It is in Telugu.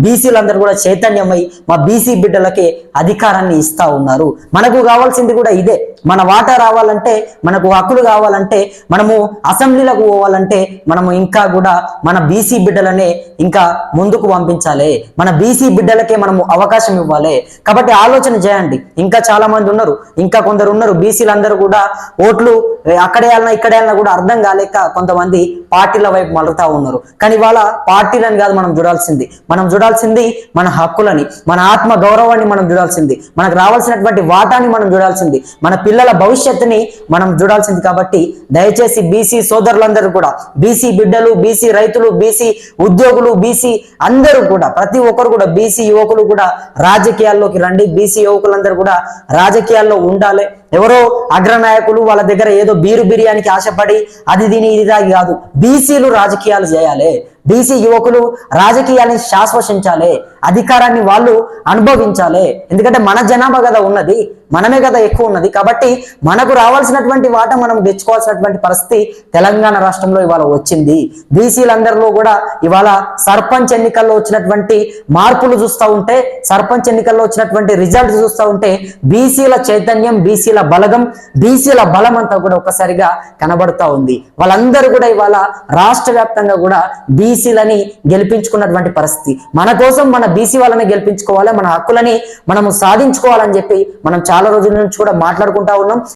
బీసీలందరూ కూడా చైతన్యమై మా బీసీ బిడ్డలకి అధికారాన్ని ఇస్తా ఉన్నారు. మనకు కావాల్సింది కూడా ఇదే. మన వాటా రావాలంటే, మనకు హక్కులు కావాలంటే, మనము అసెంబ్లీలకు పోవాలంటే మనము ఇంకా కూడా మన బీసీ బిడ్డలనే ఇంకా ముందుకు పంపించాలి. మన బీసీ బిడ్డలకే మనము అవకాశం ఇవ్వాలి. కాబట్టి ఆలోచన చేయండి. ఇంకా చాలా మంది ఉన్నారు, ఇంకా కొందరు ఉన్నారు బీసీలందరూ కూడా ఓట్లు అక్కడే వెళ్ళినా ఇక్కడే వెళ్ళినా కూడా అర్థం కాలేక కొంతమంది పార్టీల వైపు మలుతా ఉన్నారు. కానీ వాళ్ళ పార్టీలను కాదు మనం చూడాల్సింది. మనం చూడాల్సింది మన హక్కులని, మన ఆత్మ గౌరవాన్ని మనం చూడాల్సింది, మనకు రావాల్సినటువంటి వాటాని మనం చూడాల్సింది, మన పిల్లల భవిష్యత్తుని మనం చూడాల్సింది. కాబట్టి దయచేసి బీసీ సోదరులందరూ కూడా, బీసీ బిడ్డలు, బీసీ రైతులు, బీసీ ఉద్యోగులు, బీసీ అందరూ కూడా, ప్రతి ఒక్కరు కూడా, బీసీ యువకులు కూడా రాజకీయాల్లోకి రండి. బీసీ యువకులందరూ కూడా రాజకీయాల్లో ఉండాలి. ఎవరో అగ్రనాయకులు వాళ్ళ దగ్గర ఏదో బీరు బిర్యానీకి ఆశపడి అది దీని ఇది కాదు. బీసీలు రాజకీయాలు చేయాలి. బీసీ యువకులు రాజకీయాన్ని శాశ్వసించాలి. అధికారాన్ని వాళ్ళు అనుభవించాలి. ఎందుకంటే మన జనాభా కదా ఉన్నది, మనమే కదా ఎక్కువ ఉన్నది. కాబట్టి మనకు రావాల్సినటువంటి వాటా మనం తెచ్చుకోవాల్సినటువంటి పరిస్థితి తెలంగాణ రాష్ట్రంలో ఇవాళ వచ్చింది. బీసీలందరిలో కూడా ఇవాళ సర్పంచ్ ఎన్నికల్లో వచ్చినటువంటి మార్పులు చూస్తూ ఉంటే, సర్పంచ్ ఎన్నికల్లో వచ్చినటువంటి రిజల్ట్స్ చూస్తూ ఉంటే బీసీల చైతన్యం, బీసీల బలగం, బీసీల బలం అంతా కూడా ఒక్కసారిగా కనబడుతూ ఉంది. వాళ్ళందరూ కూడా ఇవాళ రాష్ట్ర వ్యాప్తంగా కూడా బీసీలని గెలిపించుకున్నటువంటి పరిస్థితి. మన కోసం మన బీసీ వాళ్ళని గెలిపించుకోవాలి, మన హక్కులని మనము సాధించుకోవాలని చెప్పి మనం చాలా రోజుల నుంచి కూడా మాట్లాడుకుంటా ఉన్నాం.